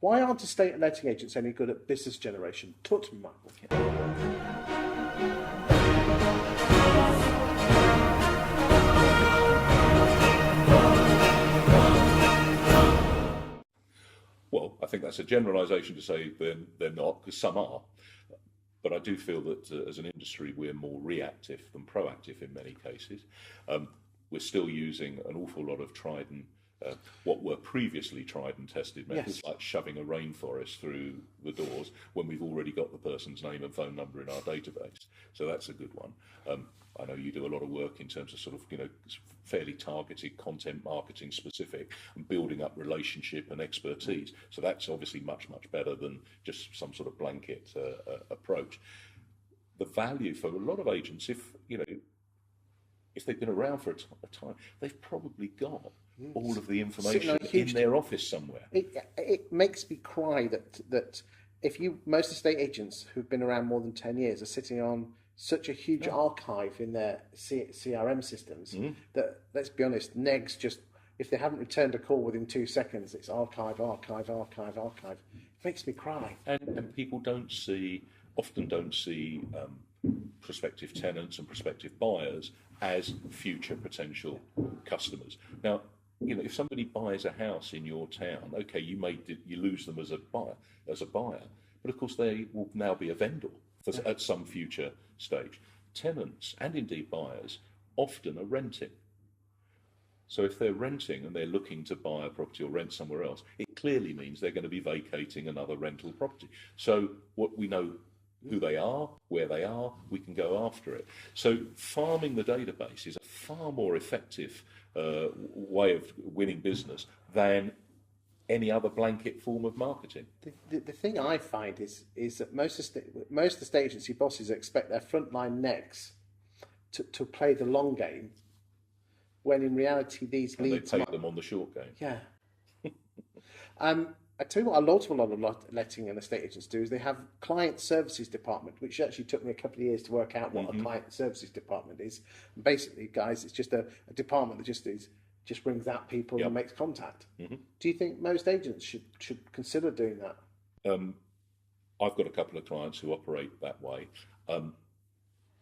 Why aren't estate and letting agents any good at business generation? Talk to me, Michael. Well, I think that's a generalisation to say they're not, because some are. But I do feel that as an industry, we're more reactive than proactive in many cases. We're still using an awful lot of tried and what were previously tried and tested methods, like shoving a rainforest through the doors when we've already got the person's name and phone number in our database. So that's a good one. I know you do a lot of work in terms of sort of, fairly targeted content marketing specific and building up relationship and expertise. So that's obviously much, much better than just some sort of blanket approach. The value for a lot of agents, if they've been around for a time, they've probably got all of the information in their office somewhere. It makes me cry that most estate agents who've been around more than 10 years are sitting on such a huge archive in their CRM systems that, let's be honest, negs just, if they haven't returned a call within 2 seconds, it's archive. It makes me cry. And people often don't see prospective tenants and prospective buyers as future potential customers. Now, if somebody buys a house in your town, okay, you lose them as a buyer, but of course they will now be a vendor at some future stage. Tenants and indeed buyers often are renting. So if they're renting and they're looking to buy a property or rent somewhere else, it clearly means they're going to be vacating another rental property. So what we know who they are, where they are, we can go after it. So farming the database is a far more effective way of winning business than any other blanket form of marketing. The thing I find is that most estate agency bosses expect their frontline negs to play the long game, when in reality these leads... they take them on the short game. Yeah. I tell you what, a lot of letting and estate agents do is they have client services department, which actually took me a couple of years to work out what a client services department is. And basically, guys, it's just a department that just brings out people and makes contact. Do you think most agents should consider doing that? I've got a couple of clients who operate that way.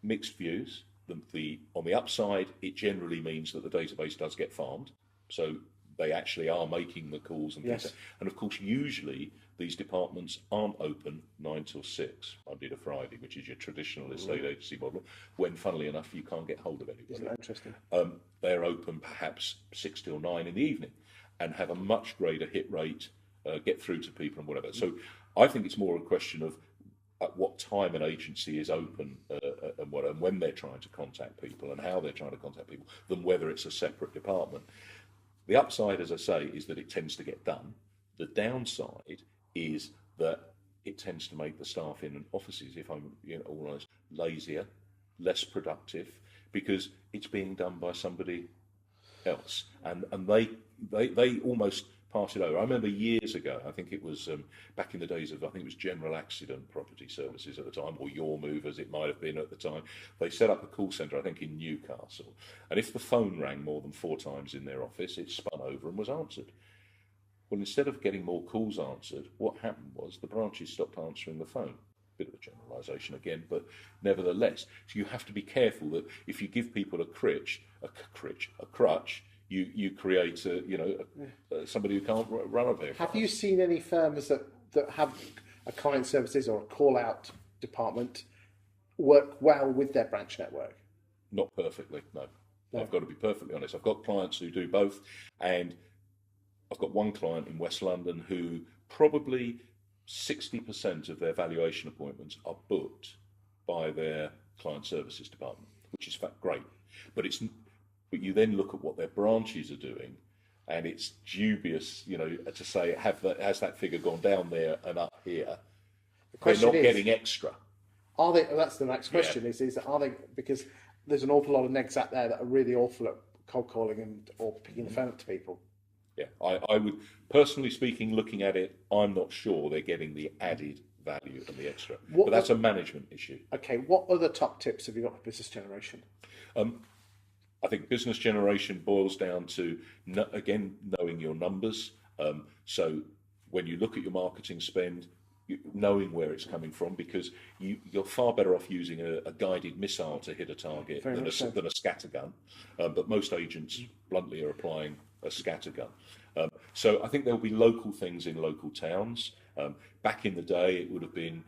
Mixed views. On the upside, it generally means that the database does get farmed. So they actually are making the calls and things. And of course, usually these departments aren't open 9 till 6, Monday to Friday, which is your traditional estate agency model, when, funnily enough, you can't get hold of anybody. Isn't that interesting? They're open perhaps 6 till 9 in the evening and have a much greater hit rate, get through to people and whatever. So I think it's more a question of at what time an agency is open and when they're trying to contact people and how they're trying to contact people than whether it's a separate department. The upside, as I say, is that it tends to get done. The downside is that it tends to make the staff in offices, if I'm all honest, lazier, less productive, because it's being done by somebody else, and they almost pass it over. I remember years ago, I think it was back in the days of, I think it was General Accident Property Services at the time, or Your Move as it might have been at the time. They set up a call centre, I think in Newcastle, and if the phone rang more than 4 times in their office, it spun over and was answered. Well, instead of getting more calls answered, what happened was the branches stopped answering the phone. Bit of a generalisation again, but nevertheless, so you have to be careful that if you give people a crutch, you create somebody who can't run a vehicle. Have you seen any firms that have a client services or a call out department work well with their branch network? Not perfectly, no. I've got to be perfectly honest. I've got clients who do both, and I've got one client in West London who probably 60% of their valuation appointments are booked by their client services department, which is great. But you then look at what their branches are doing, and it's dubious, to say has that figure gone down there and up here? They're not getting extra. Are they? That's the next question. Is are they? Because there's an awful lot of negs out there that are really awful at cold calling or picking the phone up to people. Yeah, I would, personally speaking, looking at it, I'm not sure they're getting the added value and the extra. But that's a management issue. Okay, what other top tips have you got for business generation? I think business generation boils down to, again, knowing your numbers. So when you look at your marketing spend, knowing where it's coming from, because you're far better off using a guided missile to hit a target than a scattergun. But most agents, bluntly, are applying a scattergun. So I think there'll be local things in local towns. Back in the day, it would have been,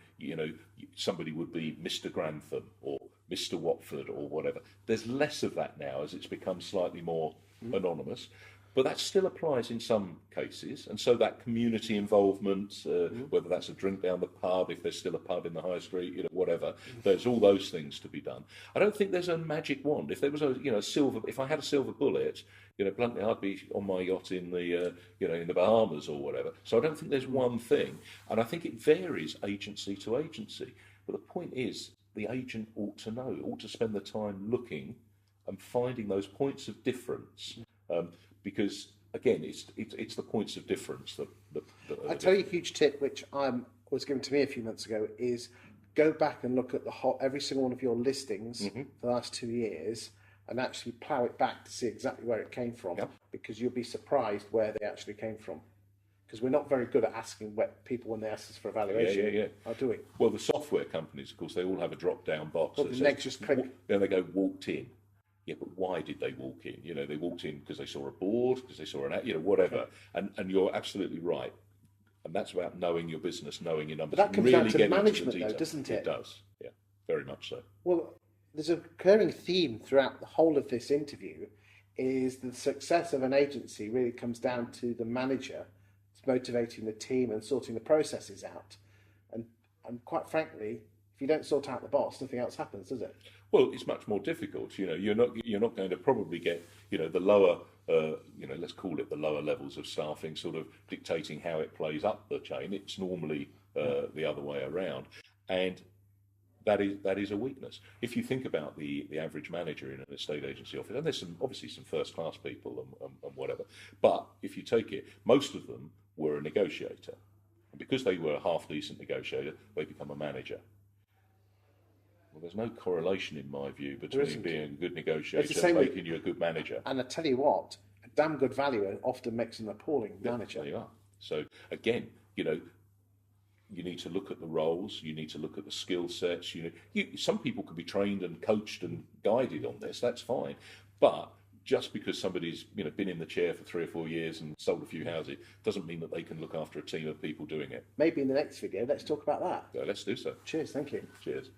somebody would be Mr. Grantham or Mr. Watford or whatever. There's less of that now as it's become slightly more anonymous. But that still applies in some cases, and so that community involvement, whether that's a drink down the pub, if there's still a pub in the high street, whatever, there's all those things to be done. I don't think there's a magic wand. If there was if I had a silver bullet, bluntly, I'd be on my yacht in the in the Bahamas or whatever. So I don't think there's one thing, and I think it varies agency to agency. But the point is, the agent ought to know, ought to spend the time looking and finding those points of difference. Because again, it's the points of difference that I tell you a huge tip, which was given to me a few months ago, is go back and look at every single one of your listings for the last 2 years, and actually plough it back to see exactly where it came from. Yep. Because you'll be surprised where they actually came from. Because we're not very good at asking people when they ask us for evaluation. How do we? Well, the software companies, of course, they all have a drop-down box. Well, the next just click. Then they go walked in. Yeah, but why did they walk in? They walked in because they saw a board, because they saw whatever. And you're absolutely right. And that's about knowing your business, knowing your numbers. But that comes down to management, though, doesn't it? It does, yeah, very much so. Well, there's a recurring theme throughout the whole of this interview, is the success of an agency really comes down to the manager motivating the team and sorting the processes out. And quite frankly, if you don't sort out the boss, nothing else happens, does it? Well, it's much more difficult. You're not going to probably get the lower let's call it the lower levels of staffing sort of dictating how it plays up the chain. It's normally the other way around, and that is a weakness. If you think about the average manager in an estate agency office, and there's obviously some first class people and whatever, but if you take it, most of them were a negotiator, and because they were a half decent negotiator, they become a manager. Well, there's no correlation, in my view, between being a good negotiator and making you a good manager. And I tell you what, a damn good valuer often makes an appalling manager. There you are. So, again, you need to look at the roles, you need to look at the skill sets. Some people can be trained and coached and guided on this, that's fine. But just because somebody's been in the chair for 3 or 4 years and sold a few houses doesn't mean that they can look after a team of people doing it. Maybe in the next video, let's talk about that. So let's do so. Cheers, thank you. Cheers.